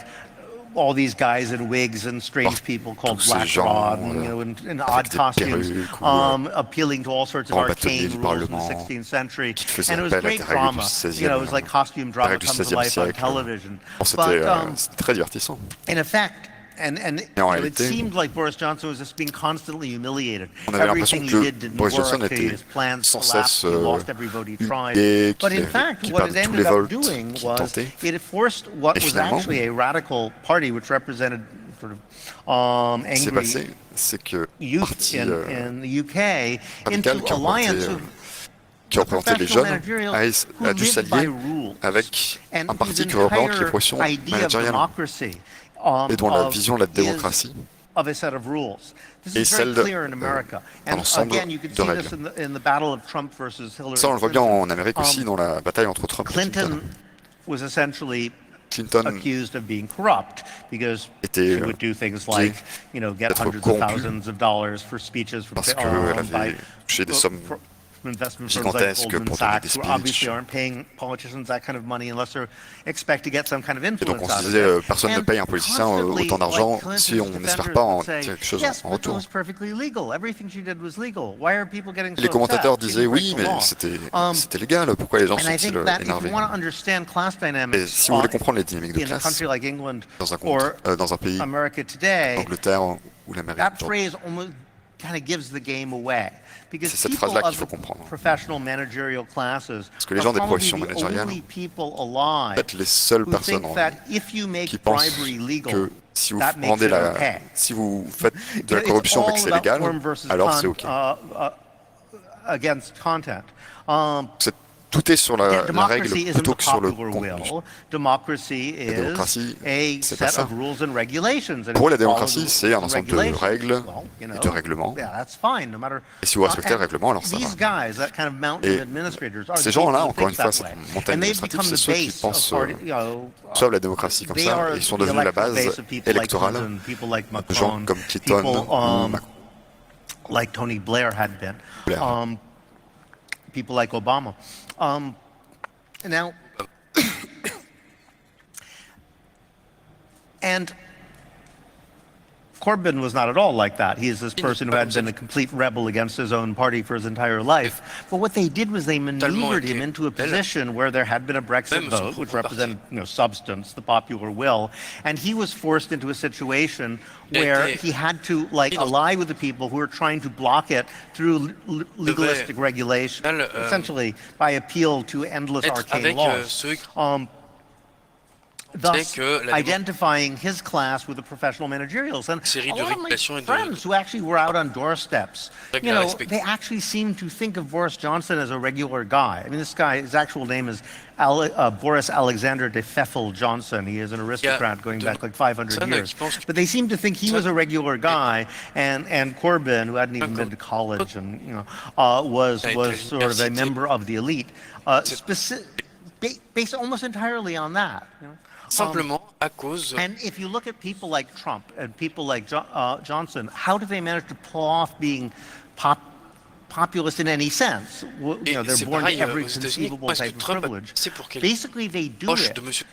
all these guys in wigs and strange people called tous ces Black gens, Rod, and, you know, in odd des costumes, perruques ou, appealing to all sorts of grands bâtonniers arcane du rules in the Parlement 16th century. qui faisaient And it was appel à des great règles du drama. 16e, You know, it was like costume drama règles du come to 16e life on siècle. television. C'était But très divertissant. in effect, and Et en it réalité, seemed like Boris Johnson was just being constantly humiliated. on avait l'impression Everything he que did didn't Boris Johnson work. était His plans sans collapsed. cesse He lost every vote he tried. humilié, But in fact, qu'il what it perdait tous les ended up votes doing qu'il was tentait. it forced what Et was finalement, actually a radical party, which represented sort of ce qui s'est angry passé, c'est que le youth parti in the UK radical into qui alliance représentait les jeunes a dû s'allier avec un parti qui représente les pressions managériales et dont la vision de la démocratie of a set of rules. This et is very celle clear in America. d'un And ensemble again, you can de see règles. this in the battle of Trump versus Hillary Ça, on le voit bien Clinton. en Amérique aussi, dans la bataille entre Trump et Clinton was essentially Clinton accused of being corrupt because était she would do things like, you know, get d'être hundreds of corrompue thousands of dollars for speeches from parce qu'elle avait touché des sommes investment firms like gigantesques Goldman pour donner des Sachs, who obviously speeches. aren't paying politicians that kind of money unless they expect to get some kind of Et donc influence on out se of disait, it. personne ne And paye un politicien constantly, autant d'argent like, Clinton's si on n'espère defenders pas en would say, quelque chose yes, en but it retour. was perfectly legal. Everything she did was legal. Why are people getting so Les commentateurs upset? She disaient didn't break oui, the mais law. c'était légal, pourquoi les gens And I sont-ils think that if énervés? you want to understand class Et dynamics si vous voulez comprendre les dynamiques de in a classe country like England dans or un pays, America today, l'Angleterre ou l'Amérique, that phrase almost kind of gives the game away. Because c'est cette people phrase-là qu'il of faut the comprendre. professional managerial classes Parce que les are gens des probably professions the managériales only people en alive fait les seules who personnes think that if you make qui pensent bribery legal, que si vous that makes rendez it okay. si vous faites de la It's corruption mais que all c'est about légal, form versus alors c'est ok. Against content. Tout est sur la règle Democracy isn't plutôt the que sur le popular contenu. will. Democracy is démocratie, a c'est pas set ça. of rules and regulations. And Pour if la you follow démocratie, the c'est un rules and ensemble de regulations, règles well, you et know, de règlements. yeah, that's fine, no matter. Et si vous respectez le règlement, alors ça These va. guys, that kind of mountain Et of administrators, are ces the gens-là, people who encore une think fois, that cette way. montagne And they've administrative, become c'est the ceux qui base pensent of party, you know, soit la démocratie comme they ça, are et ils sont the devenus la electoral base base of people like électorale Clinton, people like de gens Macron, comme Clinton people ou Macron. like Tony Blair had been, Blair. people like Obama. Now, and Corbyn was not at all like that. He is this person who had been a complete rebel against his own party for his entire life. But what they did was they maneuvered him into a position where there had been a Brexit vote, which represented, you know, substance, the popular will, and he was forced into a situation where he had to like ally with the people who were trying to block it through legalistic regulation, essentially by appeal to endless arcane laws. Thus identifying his class with the professional managerials. And a lot of my friends who actually were out on doorsteps, you know, they actually seem to think of Boris Johnson as a regular guy. I mean, this guy, his actual name is Boris Alexander de Pfeffel Johnson. He is an aristocrat going back like 500 years. But they seem to think he was a regular guy, and Corbyn, who hadn't even been to college, and you know, was sort of a member of the elite, based almost entirely on that. You know? Simplement à cause. And if you look at people like Trump and people like Johnson, how do they manage to pull off being populist in any sense? You know, they're born to every conceivable type of privilege. Basically, they do it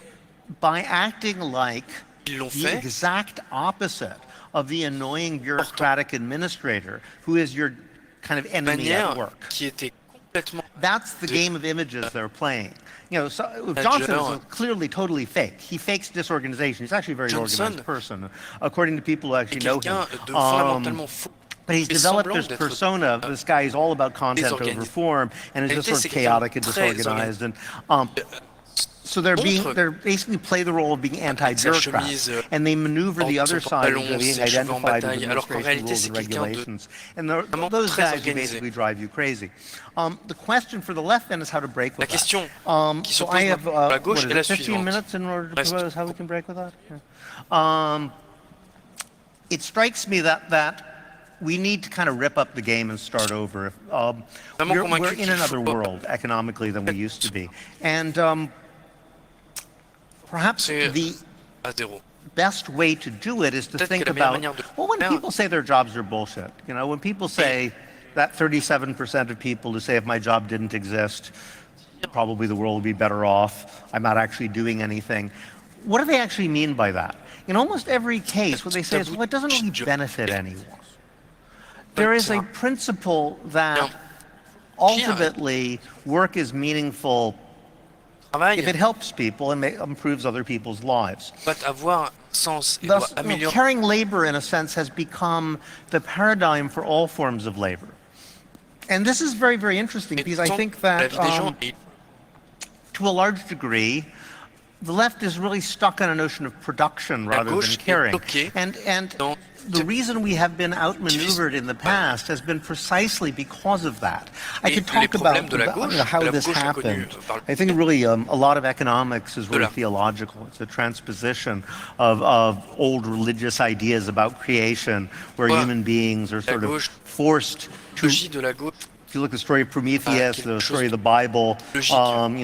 by acting like the exact opposite of the annoying bureaucratic administrator who is your kind of enemy at work. That's the game of images they're playing. You know, Johnson is clearly totally fake. He fakes disorganization. He's actually a very organized person, according to people who actually know him. But he's developed this persona. This guy is all about content over form, and is just sort of chaotic and disorganized. And so they're basically play the role of being anti-bureaucrats, and they maneuver the other side of being identified with administration rules and regulations. And those guys who basically drive you crazy. The question for the left then is how to break with that. So I have 15 minutes in order to propose how we can break with that. it strikes me that we need to kind of rip up the game and start over. We're in another world economically than we used to be. And perhaps the best way to do it is to think about, well, when people say their jobs are bullshit, you know, when people say that 37% of people who say if my job didn't exist, probably the world would be better off, I'm not actually doing anything. What do they actually mean by that? In almost every case, what they say is, well, it doesn't really benefit anyone. There is a principle that ultimately work is meaningful if it helps people and improves other people's lives. Thus, caring labor, in a sense, has become the paradigm for all forms of labor. And this is very, very interesting because I think that, to a large degree, the left is really stuck on a notion of production rather than caring. And the reason we have been outmaneuvered in the past has been precisely because of that. I could talk about how this happened. I think really a lot of economics is really theological. It's a transposition of old religious ideas about creation, where human beings are sort of forced to... If you look at the story of Prometheus, the story of the Bible, you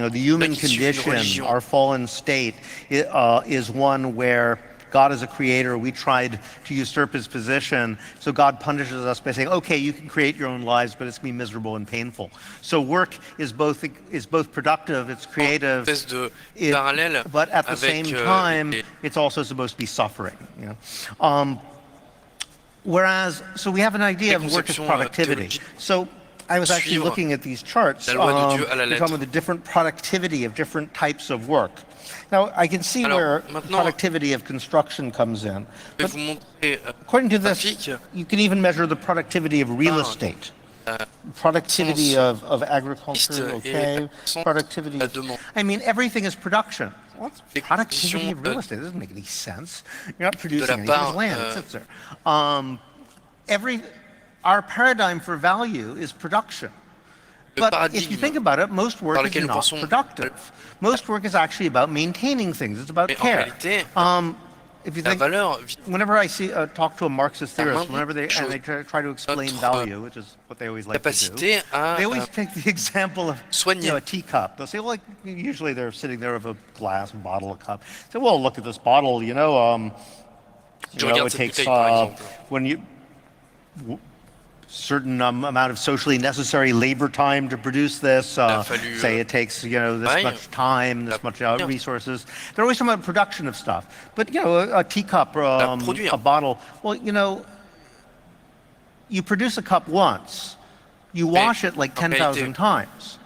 know, the human condition, our fallen state, is one where God is a creator. We tried to usurp his position. So God punishes us by saying, okay, you can create your own lives, but it's going to be miserable and painful. So work is both productive, it's creative, but at the same time, it's also supposed to be suffering. You know? Whereas, so we have an idea of work as productivity. So I was actually looking at these charts, talking about the different productivity of different types of work. Now, I can see where productivity of construction comes in. But according to this, you can even measure the productivity of real estate. Productivity of agriculture, okay. Productivity of, I mean, everything is production. What's productivity of real estate? It doesn't make any sense. You're not producing anything, there's land, it sits there. Our paradigm for value is production. But if you think about it, most work is not productive. Most work is actually about maintaining things. It's about care. If you think, whenever I talk to a Marxist theorist, whenever they try to explain value, which is what they always like to do, they always take the example of a teacup. They'll say, well, like, usually they're sitting there with a glass, bottle, a cup. Say, well, look at this bottle. It takes when you certain amount of socially necessary labor time to produce this. Say it takes this much time, this much resources. They're always talking about production of stuff. But a teacup or a bottle. Well, you produce a cup once, you wash it like 10,000 times.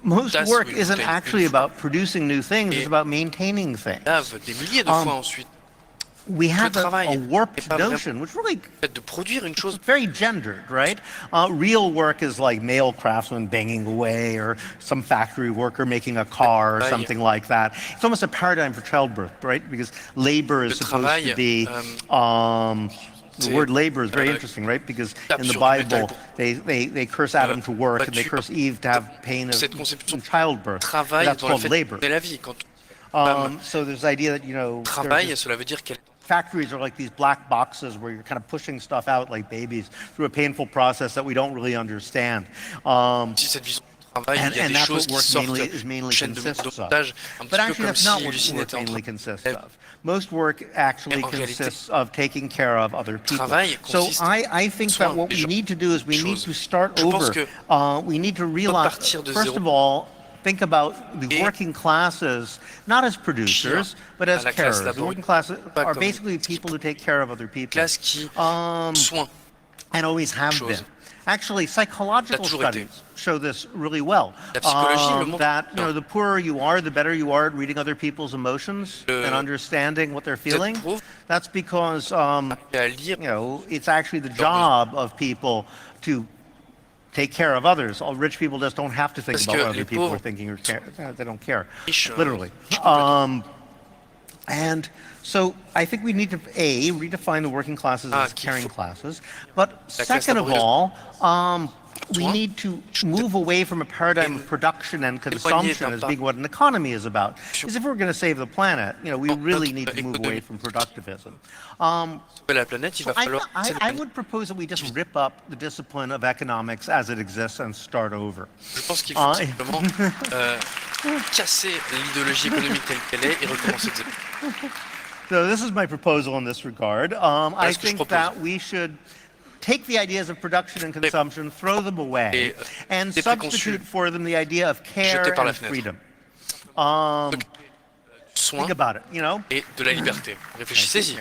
Most work isn't actually about producing new things; it's about maintaining things. We have a warped notion, which really is very gendered, right? Real work is like male craftsmen banging away, or some factory worker making a car, or something like that. It's almost a paradigm for childbirth, right? Because labor is supposed to be... the word labor is very interesting, right? Because in the Bible, they curse Adam to work, and they curse Eve to have pain of childbirth. That's called labor. So there's the idea that, factories are like these black boxes where you're kind of pushing stuff out like babies through a painful process that we don't really understand. And that's what work mainly consists of. But actually, that's not what work mainly consists of. Most work actually consists of taking care of other people. So I think that what we need to do is we need to start over. We need to realize, first of all, think about the working classes not as producers, but as carers. The working classes are basically people who take care of other people, and always have been. Actually, psychological studies show this really well. That the poorer you are, the better you are at reading other people's emotions and understanding what they're feeling. That's because it's actually the job of people to take care of others. All rich people just don't have to think about what other people are thinking or care. They don't care, literally. And so I think we need to, redefine the working classes as caring classes. But second of all, we need to move away from a paradigm of production and consumption as being what an economy is about. Because if we're going to save the planet, we really need to move away from productivism. So I would propose that we just rip up the discipline of economics as it exists and start over. Je pense qu'il faut simplement casser l'idéologie économique telle qu'elle est et recommencer de zéro. So this is my proposal in this regard. I think that we should take the ideas of production and consumption, throw them away, and substitute for them the idea of care and freedom. Think about it, Et de la liberté. Réfléchissez-y.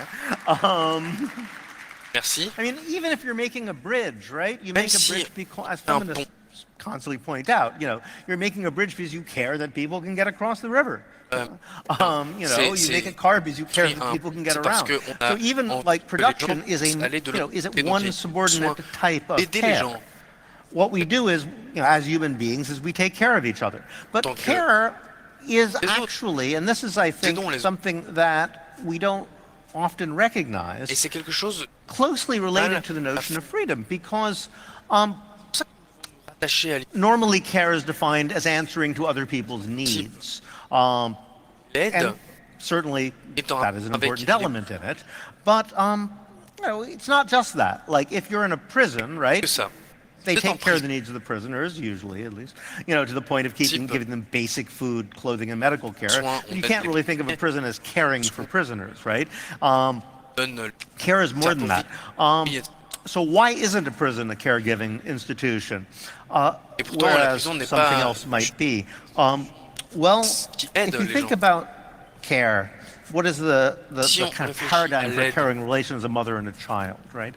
Merci. I mean, even if you're making a bridge, right? You make a bridge because, as feminists constantly point out, you're making a bridge because you care that people can get across the river. You make a car because you care that people can get around. So even like production is one subordinate type of care. What we do is, as human beings, is we take care of each other. But care is actually, and this is, I think, something that we don't often recognize, closely related to the notion of freedom, because normally care is defined as answering to other people's needs. And certainly that is an important element in it. But it's not just that. Like if you're in a prison, right? They take care of the needs of the prisoners, usually at least, to the point of giving them basic food, clothing, and medical care. You can't really think of a prison as caring for prisoners, right? Care is more than that. So why isn't a prison a caregiving institution, whereas something else might be? Well, if you think about care, what is the kind of paradigm for caring relations of a mother and a child, right?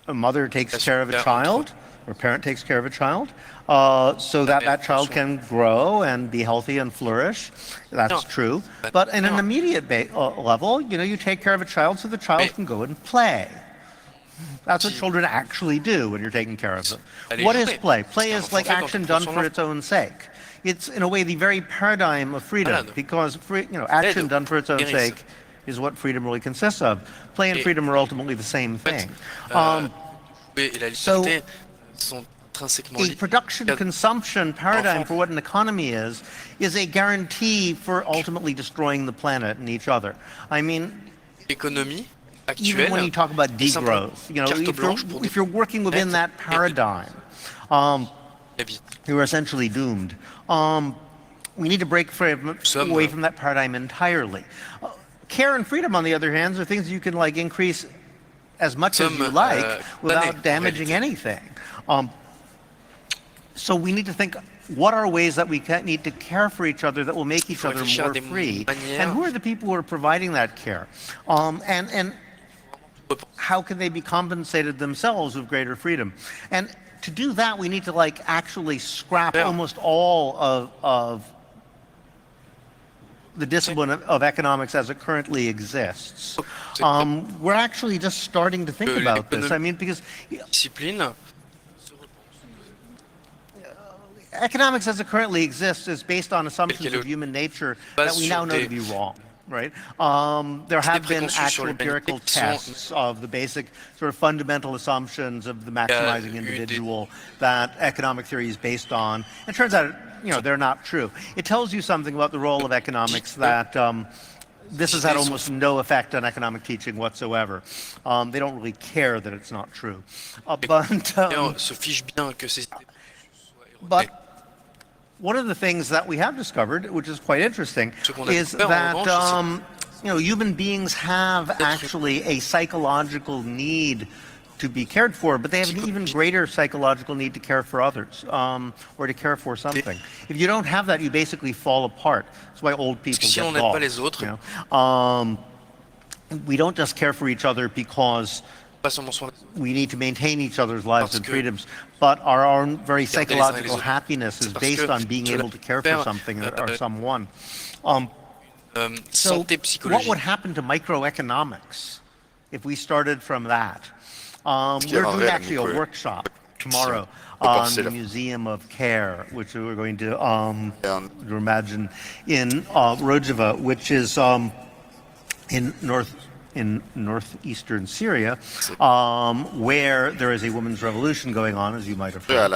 A mother takes care of a child, or a parent takes care of a child, so that that child can grow and be healthy and flourish. That's true. But in an immediate level, you take care of a child so the child can go and play. That's what children actually do when you're taking care of them. What is play? Play is like action done for its own sake. It's, in a way, the very paradigm of freedom, because action done for its own sake is what freedom really consists of. Play and freedom are ultimately the same thing. So, a production-consumption paradigm for what an economy is a guarantee for ultimately destroying the planet and each other. I mean, even when you talk about degrowth, if you're working within that paradigm, you're essentially doomed. We need to break away from that paradigm entirely. Care and freedom, on the other hand, are things you can increase as much as you like without damaging anything. So we need to think, what are ways that we need to care for each other that will make each other more free? And who are the people who are providing that care? And how can they be compensated themselves with greater freedom? And to do that, we need to actually scrap almost all of the discipline of economics as it currently exists. We're actually just starting to think about this. I mean, because economics as it currently exists is based on assumptions of human nature that we now know to be wrong. Right? There have been actual empirical tests of the basic sort of fundamental assumptions of the maximizing individual that economic theory is based on. It turns out, they're not true. It tells you something about the role of economics that this has had almost no effect on economic teaching whatsoever. They don't really care that it's not true. But one of the things that we have discovered, which is quite interesting, is that human beings have actually a psychological need to be cared for, but they have an even greater psychological need to care for others, or to care for something. If you don't have that, you basically fall apart. That's why old people get lost. We don't just care for each other because we need to maintain each other's lives and freedoms, but our own very psychological happiness is based on being able to care for something or someone. So what would happen to microeconomics if we started from that? We're doing actually a workshop tomorrow on the Museum of Care, which we're going to imagine in Rojava, which is in in northeastern Syria, where there is a women's revolution going on, as you might have heard.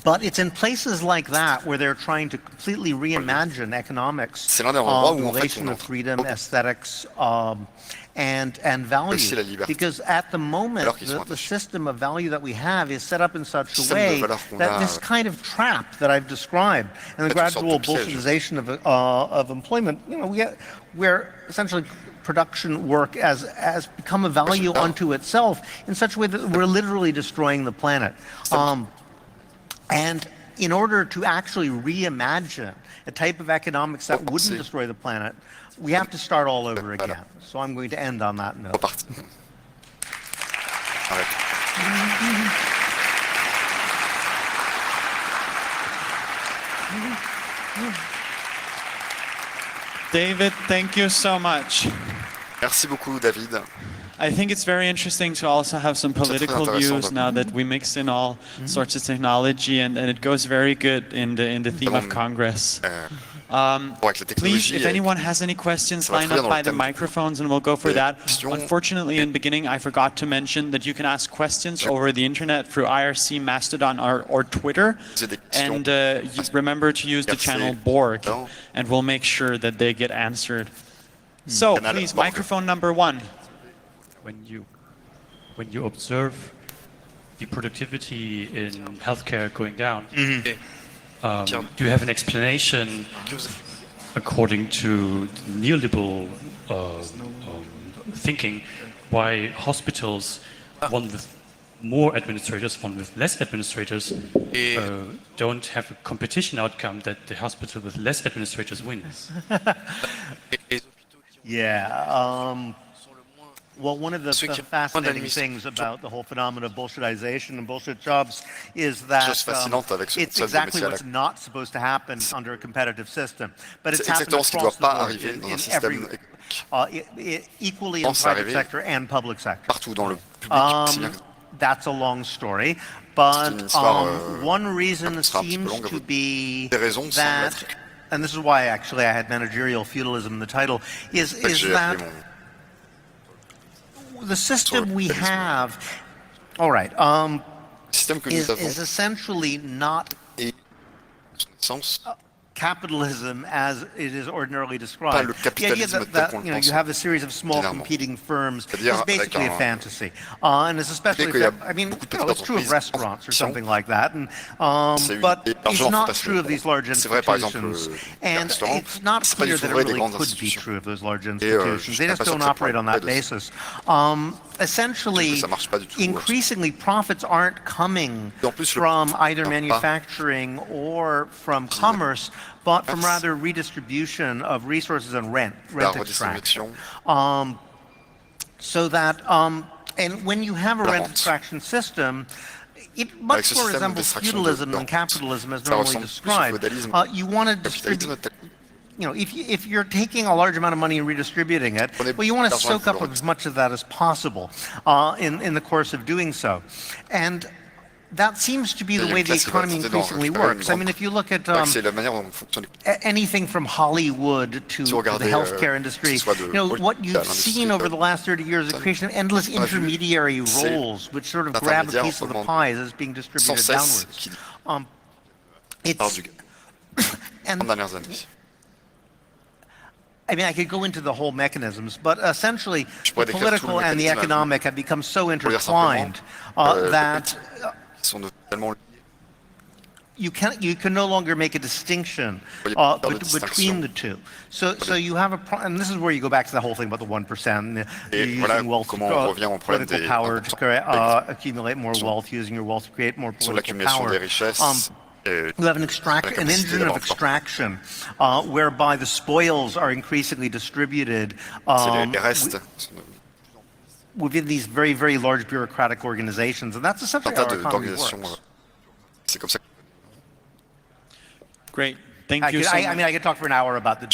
But it's in places like that where they're trying to completely reimagine economics, relation of freedom, aesthetics, and value. Because at the moment, the system of value that we have is set up in such a way that this kind of trap that I've described, and the gradual Bolshevization of employment, where essentially production work has become a value unto itself in such a way that we're literally destroying the planet. And in order to actually reimagine a type of economics that wouldn't destroy the planet, we have to start all over again. So I'm going to end on that note. David, thank you so much. Merci beaucoup, David. I think it's very interesting to also have some political views now that we mix in all sorts of technology, and it goes very good in the theme of Congress. Please, if anyone has any questions, line up by the microphones and we'll go for that. Unfortunately, in the beginning, I forgot to mention that you can ask questions over the internet through IRC, Mastodon, or Twitter. And remember to use the channel Borg, and we'll make sure that they get answered. So, please, microphone number 1. When you observe the productivity in healthcare going down, do you have an explanation according to neoliberal thinking why hospitals, one with more administrators, one with less administrators, don't have a competition outcome that the hospital with less administrators wins? Yeah. Well, one of the fascinating things about the whole phenomenon of Bolshevization and bullshit jobs is that it's exactly what's not supposed to happen under a competitive system. But it's happened across the board in every, equally in private sector and public sector. That's a long story, but one reason seems to be that, and this is why actually I had Managerial Feudalism in the title, is that the system we have, all right, is essentially not capitalism as it is ordinarily described. The idea that you have a series of small competing firms is basically a fantasy, and it's especially, I mean, it's true of restaurants or something like that, and but it's not true of these large institutions, and it's not clear that it really could be true of those large institutions. They just don't operate on that basis. Essentially, increasingly, profits aren't coming from either manufacturing or from commerce, but from rather redistribution of resources and rent extraction. So that, and when you have a rent extraction system, it much more resembles feudalism than capitalism as normally described. You want to distribute, if you're taking a large amount of money and redistributing it, well, you want to soak up as much of that as possible in the course of doing so. And that seems to be the way the economy increasingly works. I mean, if you look at anything from Hollywood to the healthcare industry, what you've seen over the last 30 years is the creation of endless intermediary roles, which sort of grab a piece of the pie as it's being distributed downwards. I mean, I could go into the whole mechanisms, but essentially, the political and the economic have become so intertwined that you can no longer make a distinction between the two. So you have and this is where you go back to the whole thing about the 1%. You're using wealth, political power to accumulate more wealth, using your wealth to create more political power. You have an engine of extraction whereby the spoils are increasingly distributed within these very, very large bureaucratic organizations, and that's essentially how our economy works. Great. Thank you so much. I mean, I could talk for an hour about the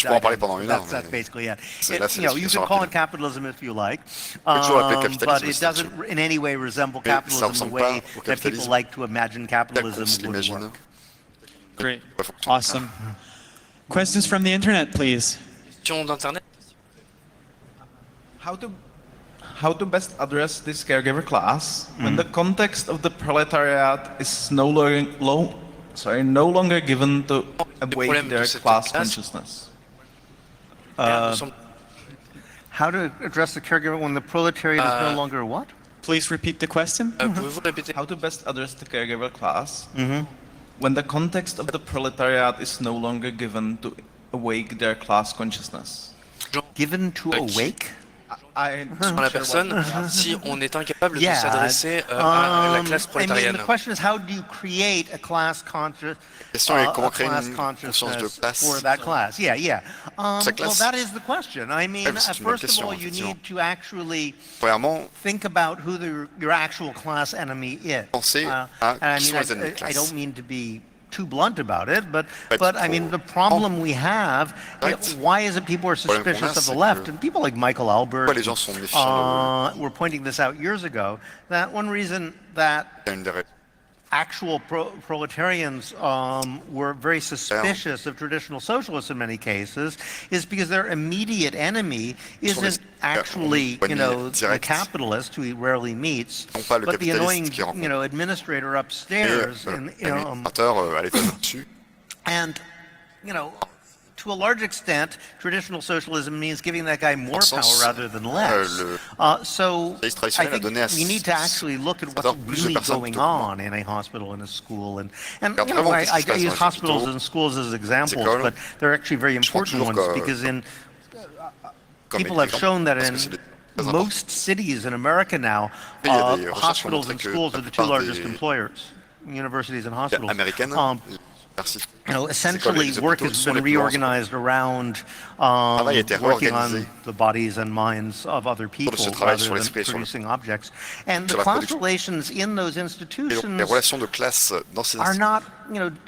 that's basically it. You can call it capitalism if you like, but it doesn't in any way resemble capitalism the way that people like to imagine capitalism would work. Great. Awesome. Questions from the internet, please. how to best address this caregiver class when the context of the proletariat is no longer given to awake their class consciousness. How to address the caregiver when the proletariat is no longer what? Please repeat the question. How to best address the caregiver class when the context of the proletariat is no longer given to awake their class consciousness. Given to awake? Sur la personne, si on est incapable de s'adresser à la classe prolétarienne. I mean, the question is, how do you create a class consciousness for that class? Well, that is the question. I mean, first of all, you need to actually think about who your actual class enemy is. I don't mean to be too blunt about it, but I mean, the problem we have, why is it people are suspicious of the left? And people like Michael Albert were pointing this out years ago, that one reason that actual proletarians were very suspicious of traditional socialists in many cases is because their immediate enemy isn't actually, the capitalist who he rarely meets, but the annoying, administrator upstairs. And, to a large extent, traditional socialism means giving that guy more power rather than less. So I think we need to actually look at what's really going on in a hospital, in a school. And I use hospitals and schools as examples, but they're actually very important ones because people have shown that in most cities in America now, hospitals and schools are the two largest employers, universities and hospitals. Essentially, work has been reorganized around working on the bodies and minds of other people rather than producing objects. And the class relations in those institutions are not,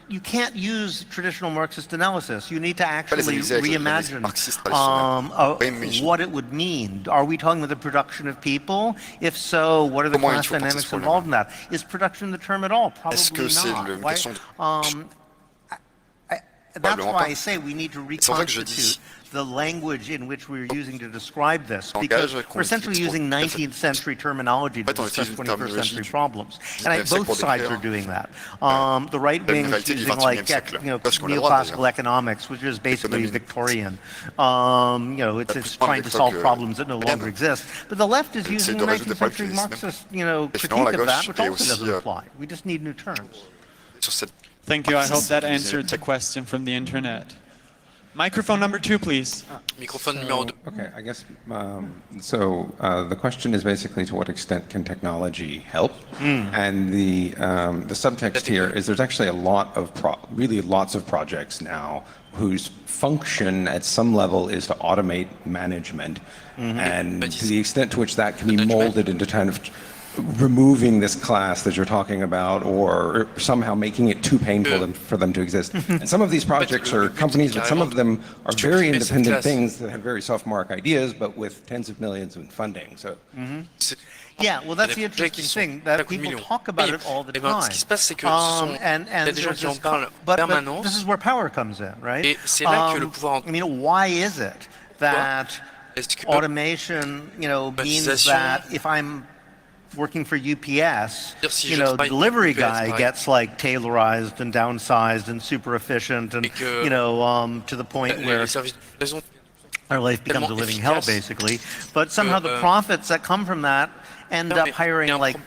you can't use traditional Marxist analysis. You need to actually reimagine what it would mean. Are we talking about the production of people? If so, what are the class dynamics involved in that? Is production the term at all? Probably not. That's why I say we need to reconstitute the language in which we're using to describe this, because we're essentially using 19th century terminology to discuss 21st century problems. And both sides are doing that. The right wing is using neoclassical economics, which is basically Victorian. It's trying to solve problems that no longer exist. But the left is using the 19th century Marxist critique of that, which also doesn't apply. We just need new terms. Thank you. I hope that answered the question from the internet. Microphone number 2, please. Microphone numéro 2. Okay, I guess, the question is basically to what extent can technology help? And the subtext here is there's actually a lot of, really lots of projects now whose function at some level is to automate management. And to the extent to which that can be molded into kind of removing this class that you're talking about, or somehow making it too painful for them to exist. And some of these projects are companies, but some of them are very independent things that have very soft-mark ideas, but with tens of millions in funding. So. Yeah, well, that's the interesting thing, that people talk about it all the time. But this is where power comes in, right? I mean, why is it that automation, means that if I'm working for UPS, the delivery guy gets like taylorized and downsized and super efficient and, to the point where our life becomes a living hell, basically. But somehow the profits that come from that end up hiring like,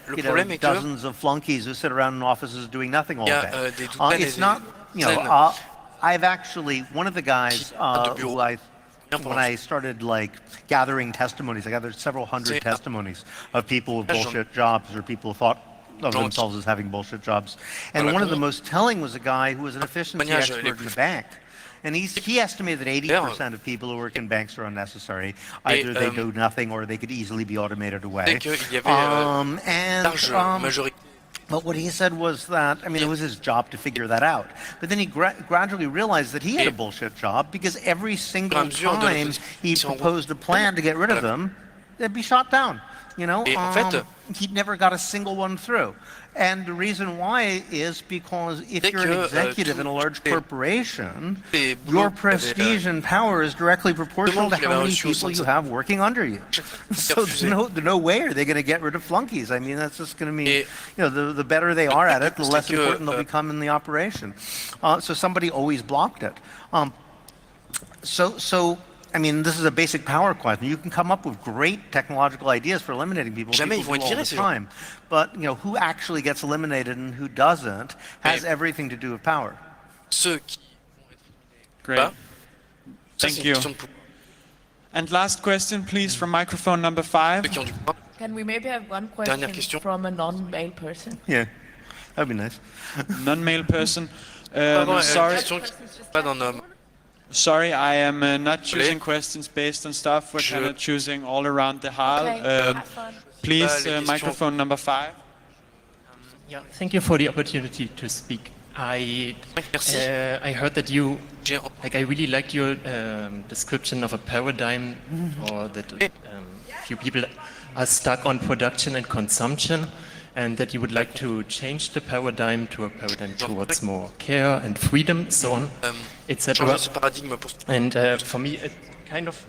dozens of flunkies who sit around in offices doing nothing all day. It's not, I've actually, one of the guys who when I started gathering testimonies, I gathered several hundred testimonies of people with bullshit jobs or people who thought of themselves as having bullshit jobs. And one of the most telling was a guy who was an efficiency expert in a bank. And he estimated that 80% of people who work in banks are unnecessary. Either they do nothing or they could easily be automated away. But what he said was that, it was his job to figure that out. But then he gradually realized that he had a bullshit job because every single time he proposed a plan to get rid of them, they'd be shot down. You know, he never got a single one through. And the reason why is because if you're an executive in a large corporation, your prestige and power is directly proportional to how many people you have working under you. So there's no way are they going to get rid of flunkies. I mean, that's just going to mean, you know, the better they are at it, the less important they'll become in the operation. So somebody always blocked it. I mean, this is a basic power question. You can come up with great technological ideas for eliminating people, all the time. But, you know, who actually gets eliminated and who doesn't has everything to do with power. Great. Thank you. And last question, please, from microphone number 5. Can we maybe have one question from a non-male person? Yeah, that'd be nice. Non-male person. Sorry, I am not choosing questions based on stuff. We're kind of choosing all around the hall. Please, microphone number 5. Yeah, thank you for the opportunity to speak. I heard that you, I really like your description of a paradigm, or that few people are stuck on production and consumption, and that you would like to change the paradigm to a paradigm towards more care and freedom, so on, etc. And for me, it kind of